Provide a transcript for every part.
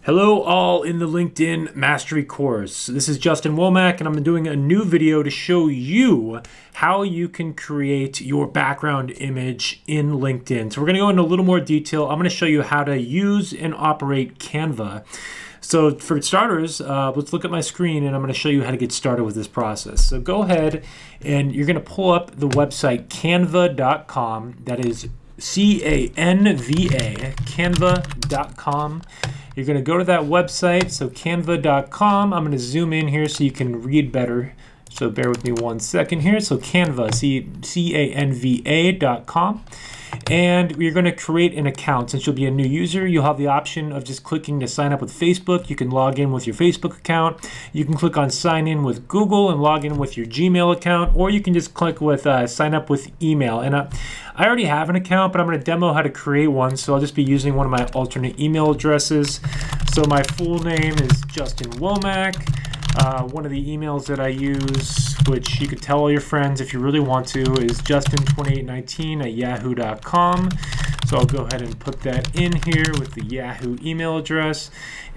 Hello all in the LinkedIn Mastery course. This is Justin Womack and I'm doing a new video to show you how you can create your background image in LinkedIn. So we're going to go into a little more detail. I'm going to show you how to use and operate Canva. So for starters, let's look at my screen and I'm going to show you how to get started with this process. So go ahead and you're going to pull up the website canva.com. That is C-A-N-V-A, canva.com. You're going to go to that website, so canva.com. I'm going to zoom in here so you can read better. So bear with me 1 second here. So Canva, C-A-N-V-A.com. And you're going to create an account. Since you'll be a new user, you'll have the option of just clicking to sign up with Facebook. You can log in with your Facebook account. You can click on sign in with Google and log in with your Gmail account, or you can just click with sign up with email. And I already have an account, but I'm going to demo how to create one. So I'll just be using one of my alternate email addresses. So my full name is Justin Womack. One of the emails that I use, which you could tell all your friends if you really want to, is justin2819@yahoo.com. So I'll go ahead and put that in here with the Yahoo email address.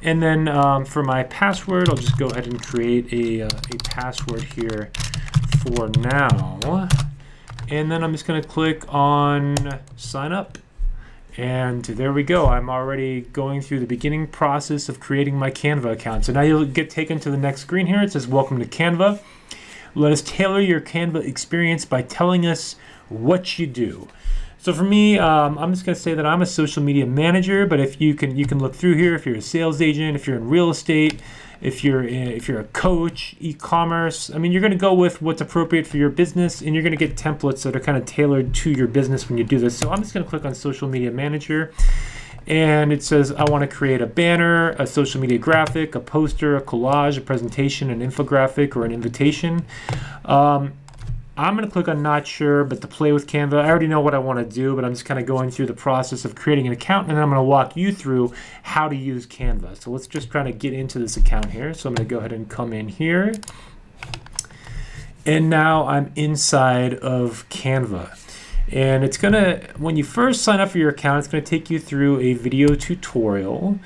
And then for my password, I'll just go ahead and create a password here for now. And then I'm just going to click on sign up. And there we go. I'm already going through the beginning process of creating my Canva account. So now you'll get taken to the next screen here. It says, welcome to Canva. Let us tailor your Canva experience by telling us what you do. So for me, I'm just going to say that I'm a social media manager, but if you can look through here, if you're a sales agent, if you're in real estate, if you're a coach, e-commerce, I mean, you're going to go with what's appropriate for your business, and you're going to get templates that are kind of tailored to your business when you do this. So I'm just going to click on social media manager, and it says I want to create a banner, a social media graphic, a poster, a collage, a presentation, an infographic, or an invitation. I'm going to click on not sure, but to play with Canva, I already know what I want to do, but I'm just kind of going through the process of creating an account, and then I'm going to walk you through how to use Canva. So let's just try to get into this account here. So I'm going to go ahead and come in here. And now I'm inside of Canva. And it's going to, when you first sign up for your account, it's going to take you through a video tutorial.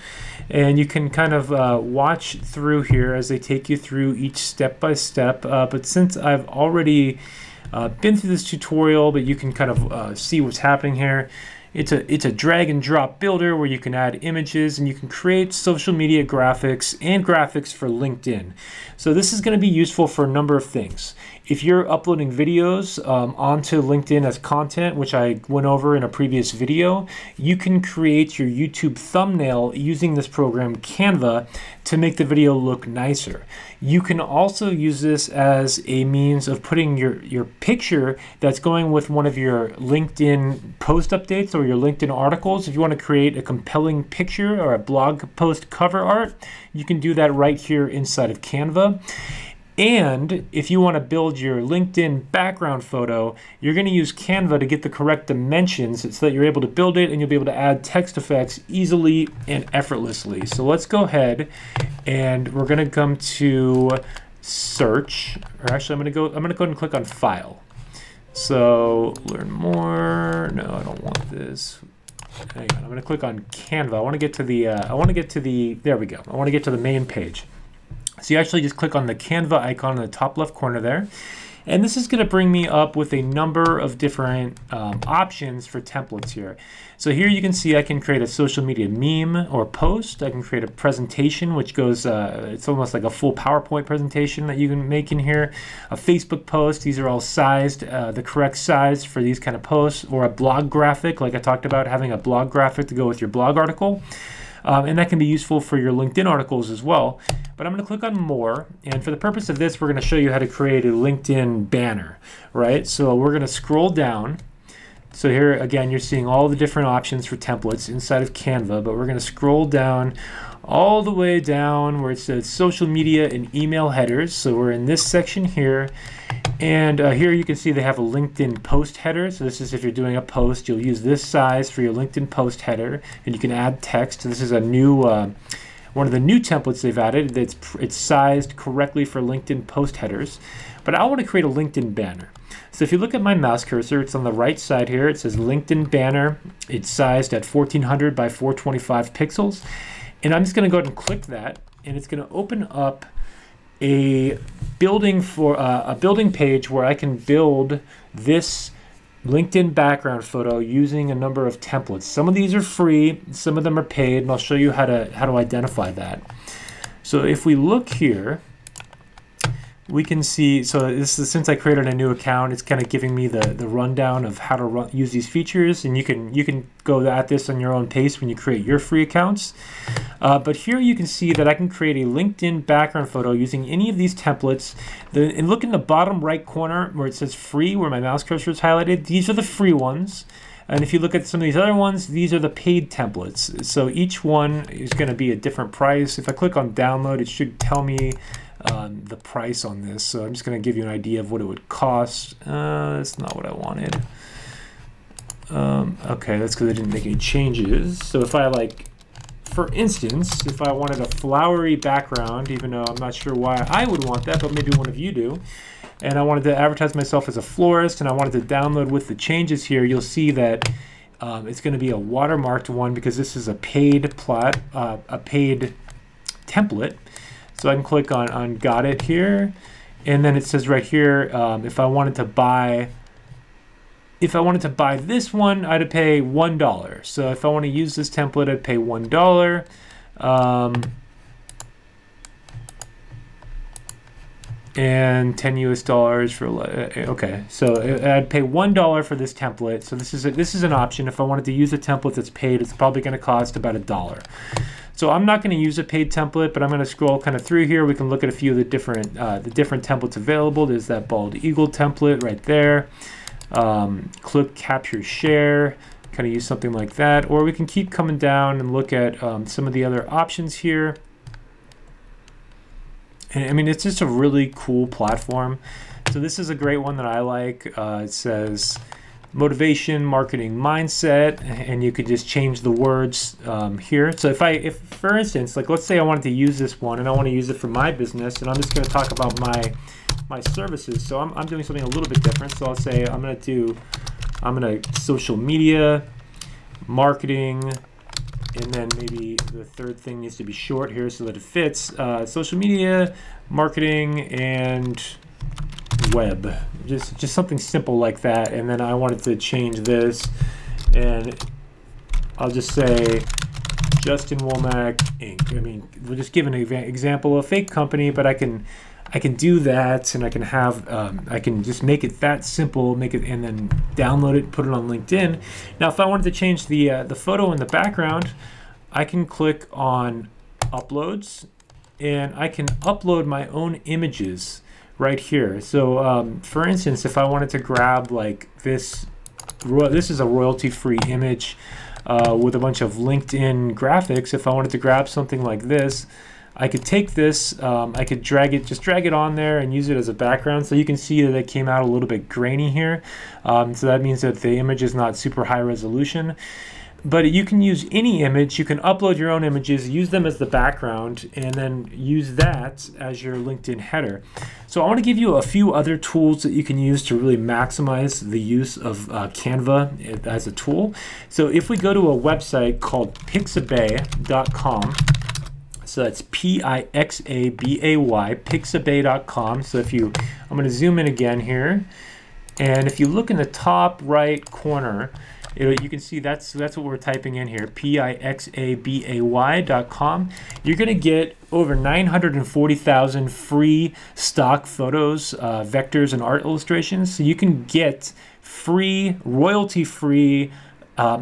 And you can kind of watch through here as they take you through each step by step. But since I've already been through this tutorial, but you can kind of see what's happening here. It's a drag and drop builder where you can add images and you can create social media graphics and graphics for LinkedIn. So this is going to be useful for a number of things. If you're uploading videos onto LinkedIn as content, which I went over in a previous video, you can create your YouTube thumbnail using this program Canva to make the video look nicer. You can also use this as a means of putting your picture that's going with one of your LinkedIn post updates or your LinkedIn articles. If you want to create a compelling picture or a blog post cover art, you can do that right here inside of Canva. And if you want to build your LinkedIn background photo, you're going to use Canva to get the correct dimensions so that you're able to build it and you'll be able to add text effects easily and effortlessly. So let's go ahead and we're going to come to search, or actually I'm going to go ahead and click on file. So learn more. No, I don't want this. Hang on, I'm going to click on Canva. I want to get to the there we go. I want to get to the main page. So you actually just click on the Canva icon in the top left corner there. And this is going to bring me up with a number of different options for templates here. So here you can see I can create a social media meme or post. I can create a presentation, which goes, it's almost like a full PowerPoint presentation that you can make in here. A Facebook post, these are all sized, the correct size for these kind of posts. Or a blog graphic, like I talked about, having a blog graphic to go with your blog article. And that can be useful for your LinkedIn articles as well. But I'm going to click on more, and for the purpose of this, we're going to show you how to create a LinkedIn banner, right? So we're going to scroll down. So here, again, you're seeing all the different options for templates inside of Canva, but we're going to scroll down all the way down where it says social media and email headers. So we're in this section here. And here you can see they have a LinkedIn post header. So this is if you're doing a post, you'll use this size for your LinkedIn post header, and you can add text. This is a new one of the new templates they've added. It's sized correctly for LinkedIn post headers. But I want to create a LinkedIn banner. So if you look at my mouse cursor, it's on the right side here. It says LinkedIn banner. It's sized at 1400 by 425 pixels. And I'm just going to go ahead and click that, and it's going to open up a building page where I can build this LinkedIn background photo using a number of templates. Some of these are free, some of them are paid, and I'll show you how to identify that. So if we look here, we can see, so this is, since I created a new account, it's kind of giving me the rundown of how to use these features, and you can go at this on your own pace when you create your free accounts. But here you can see that I can create a LinkedIn background photo using any of these templates. And look in the bottom right corner where it says free, where my mouse cursor is highlighted. These are the free ones. And if you look at some of these other ones, these are the paid templates. So each one is going to be a different price. If I click on download, it should tell me the price on this. So I'm just going to give you an idea of what it would cost. That's not what I wanted. Okay, that's because I didn't make any changes. So if I for instance, if I wanted a flowery background, even though I'm not sure why I would want that, but maybe one of you do, and I wanted to advertise myself as a florist, and I wanted to download with the changes here, you'll see that it's going to be a watermarked one because this is a paid paid template. So I can click on got it here, and then it says right here, if I wanted to buy this one, I'd pay $1. So if I want to use this template, I'd pay $1. And 10 US dollars for, okay, so I'd pay $1 for this template. So this is an option. If I wanted to use a template that's paid, it's probably going to cost about $1. So I'm not going to use a paid template, but I'm going to scroll kind of through here. We can look at a few of the different templates available. There's that bald eagle template right there. Clip, capture, share, kind of use something like that. Or we can keep coming down and look at some of the other options here. And I mean, it's just a really cool platform. So this is a great one that I like. It says motivation, marketing, mindset, and you could just change the words here. So if for instance, let's say I wanted to use this one and I want to use it for my business, and I'm just going to talk about my services. So I'm doing something a little bit different. So I'll say I'm going to social media, marketing, and then maybe the third thing needs to be short here so that it fits. Social media, marketing, and web. Just something simple like that. And then I wanted to change this, and I'll just say Justin Womack Inc. I mean, we'll just give an example of a fake company, but I can do that, and I can have I can just make it that simple, make it, and then download it, put it on LinkedIn. Now, if I wanted to change the photo in the background, I can click on Uploads, and I can upload my own images right here. So, for instance, if I wanted to grab this is a royalty-free image with a bunch of LinkedIn graphics. If I wanted to grab something like this, I could take this, I could drag it on there and use it as a background. So you can see that it came out a little bit grainy here. So that means that the image is not super high resolution. But you can use any image. You can upload your own images, use them as the background, and then use that as your LinkedIn header. So I want to give you a few other tools that you can use to really maximize the use of Canva as a tool. So if we go to a website called Pixabay.com, so that's P-I-X-A-B-A-Y, Pixabay.com. So I'm going to zoom in again here, and if you look in the top right corner, you can see that's what we're typing in here, Pixabay.com. You're going to get over 940,000 free stock photos, vectors, and art illustrations. So you can get free, royalty-free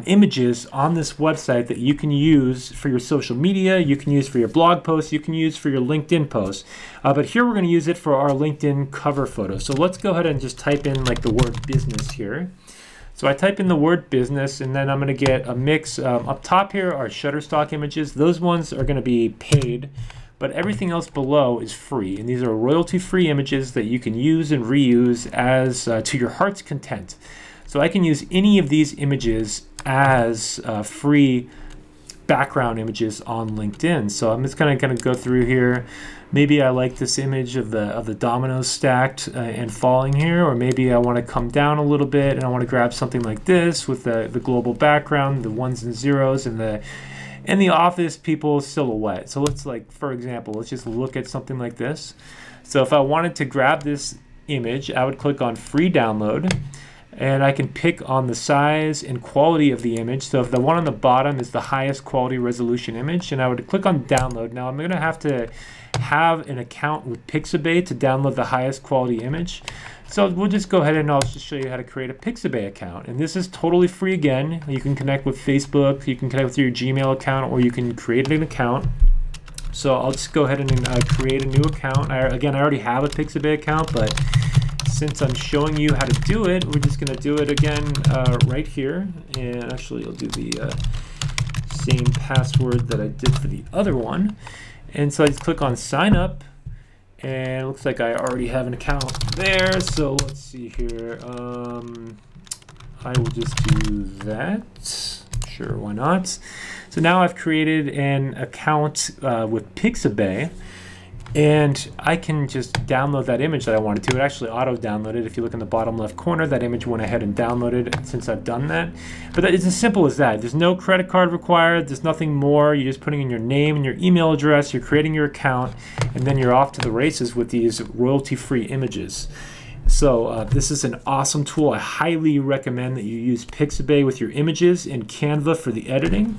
images on this website that you can use for your social media, you can use for your blog posts, you can use for your LinkedIn posts. But here we're going to use it for our LinkedIn cover photo. So let's go ahead and just type in the word business here. So I type in the word business, and then I'm going to get a mix. Up top here are Shutterstock images. Those ones are going to be paid, but everything else below is free. And these are royalty-free images that you can use and reuse as to your heart's content. So I can use any of these images as free background images on LinkedIn. So I'm just going to go through here. Maybe I like this image of the dominoes stacked and falling here, or maybe I want to come down a little bit and I want to grab something like this with the global background, the ones and zeros, and and the office people silhouette. So let's, like, for example, let's just look at something like this. So if I wanted to grab this image, I would click on free download, and I can pick on the size and quality of the image. So if the one on the bottom is the highest quality resolution image, and I would click on download. Now I'm going to have an account with Pixabay to download the highest quality image. So we'll just go ahead and I'll just show you how to create a Pixabay account. And this is totally free again. You can connect with Facebook, you can connect with your Gmail account, or you can create an account. So I'll just go ahead and create a new account. Again, I already have a Pixabay account, but since I'm showing you how to do it, we're just going to do it again right here. And actually, I'll do the same password that I did for the other one. And so I just click on sign up, and it looks like I already have an account there. So let's see here. I will just do that. Sure, why not? So now I've created an account with Pixabay, and I can just download that image that I wanted to. It actually auto-downloaded. If you look in the bottom left corner, that image went ahead and downloaded since I've done that. But it's as simple as that. There's no credit card required. There's nothing more. You're just putting in your name and your email address. You're creating your account, and then you're off to the races with these royalty-free images. So this is an awesome tool. I highly recommend that you use Pixabay with your images and Canva for the editing.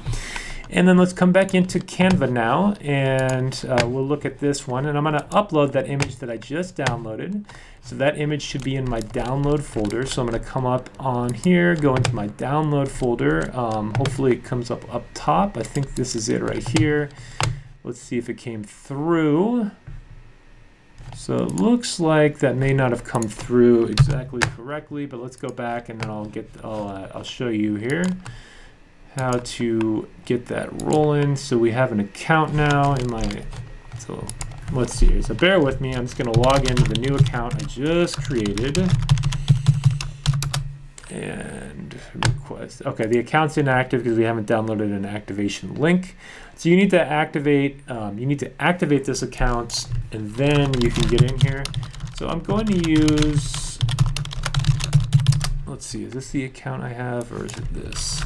And then let's come back into Canva now, and we'll look at this one. And I'm going to upload that image that I just downloaded. So that image should be in my download folder. So I'm going to come up on here, go into my download folder. Hopefully it comes up top. I think this is it right here. Let's see if it came through. So it looks like that may not have come through exactly correctly, but let's go back and then I'll show you here how to get that rolling. So we have an account now in my, so let's see here. So bear with me, I'm just gonna log into the new account I just created. And request, okay, the account's inactive because we haven't downloaded an activation link. So you need to activate this account, and then you can get in here. So I'm going to use, let's see, is this the account I have, or is it this?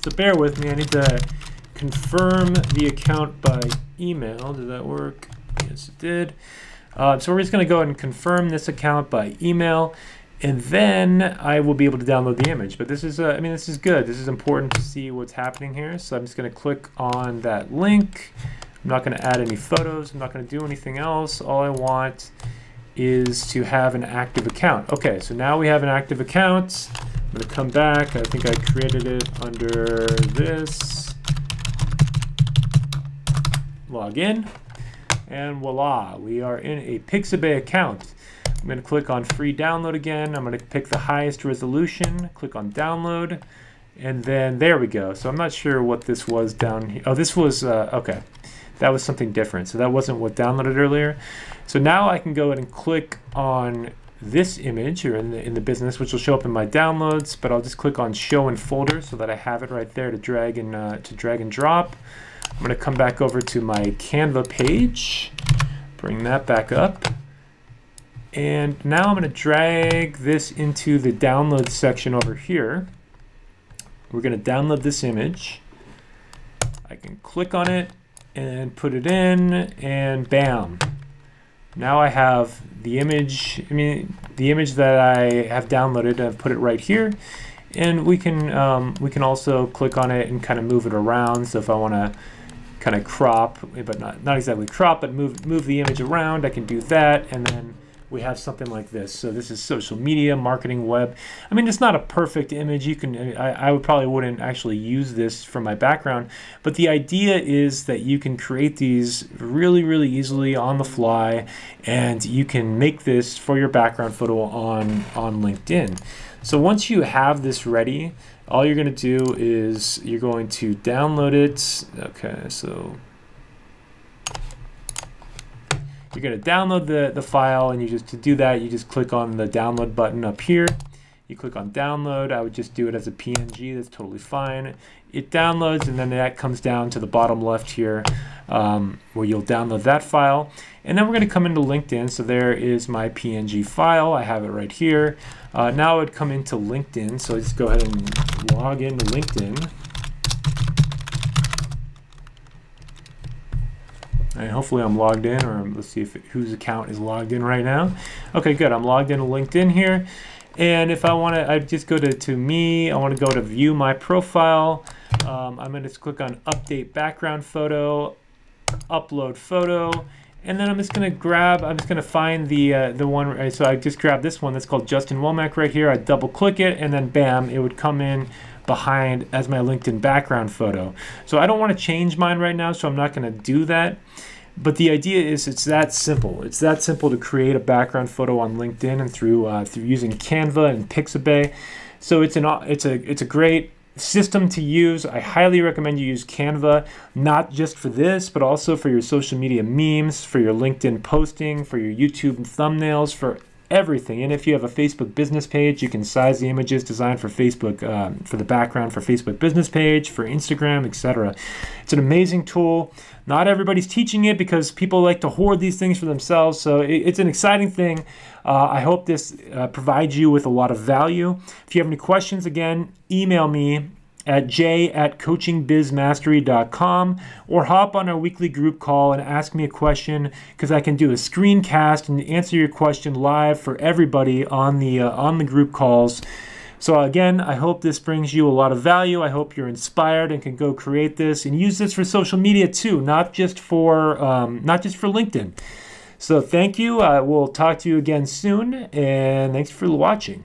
So bear with me, I need to confirm the account by email. Did that work? Yes, it did. So we're just going to go ahead and confirm this account by email, and then I will be able to download the image. But this is, I mean, this is good. This is important to see what's happening here. So I'm just going to click on that link. I'm not going to add any photos. I'm not going to do anything else. All I want is to have an active account. Okay, so now we have an active account. I'm going to come back. I think I created it under this. Log in. And voila, we are in a Pixabay account. I'm going to click on free download again. I'm going to pick the highest resolution, click on download, and then there we go. So I'm not sure what this was down here. Oh, this was, okay. That was something different. So that wasn't what downloaded earlier. So now I can go ahead and click on this image or in the business, which will show up in my downloads, but I'll just click on show in folder so that I have it right there to drag and drop. I'm going to come back over to my Canva page, bring that back up, and now I'm going to drag this into the download section over here. We're going to download this image. I can click on it and put it in, and bam. Now I have the image, the image that I have downloaded, I've put it right here. And we can also click on it and kind of move it around. So if I want to kind of crop, but not exactly crop, but move the image around, I can do that, and then we have something like this. So this is social media, marketing, web. I mean, it's not a perfect image. You can, I would probably wouldn't actually use this for my background, but the idea is that you can create these really, really easily on the fly, and you can make this for your background photo on LinkedIn. So once you have this ready, all you're going to do is you're going to download it. Okay, so You're going to download the file, and to do that, you just click on the download button up here. You click on download. I would just do it as a PNG. That's totally fine. It downloads, and then that comes down to the bottom left here, where you'll download that file. And then we're going to come into LinkedIn. So there is my PNG file. I have it right here. Now I would come into LinkedIn. So let's go ahead and log into LinkedIn. And hopefully I'm logged in, or let's see whose account is logged in right now. Okay, good. I'm logged into LinkedIn here. And if I want to, I just go to me. I want to go to view my profile. I'm going to click on update background photo, upload photo, and then I'm just going to find the one. So I just grabbed this one that's called Justin Womack right here. I double click it, and then bam, it would come in behind as my LinkedIn background photo. So I don't want to change mine right now, so I'm not going to do that. But the idea is it's that simple. It's that simple to create a background photo on LinkedIn and through using Canva and Pixabay. So it's a great system to use. I highly recommend you use Canva, not just for this, but also for your social media memes, for your LinkedIn posting, for your YouTube thumbnails, for everything. And if you have a Facebook business page, you can size the images designed for Facebook, for the background for Facebook business page, for Instagram, etc. It's an amazing tool. Not everybody's teaching it because people like to hoard these things for themselves. So it's an exciting thing. I hope this provides you with a lot of value. If you have any questions, again, email me at j@coachingbizmastery.com, or hop on our weekly group call and ask me a question, because I can do a screencast and answer your question live for everybody on the group calls. So again, I hope this brings you a lot of value. I hope you're inspired and can go create this and use this for social media too, not just for LinkedIn. So thank you. We'll talk to you again soon, and thanks for watching.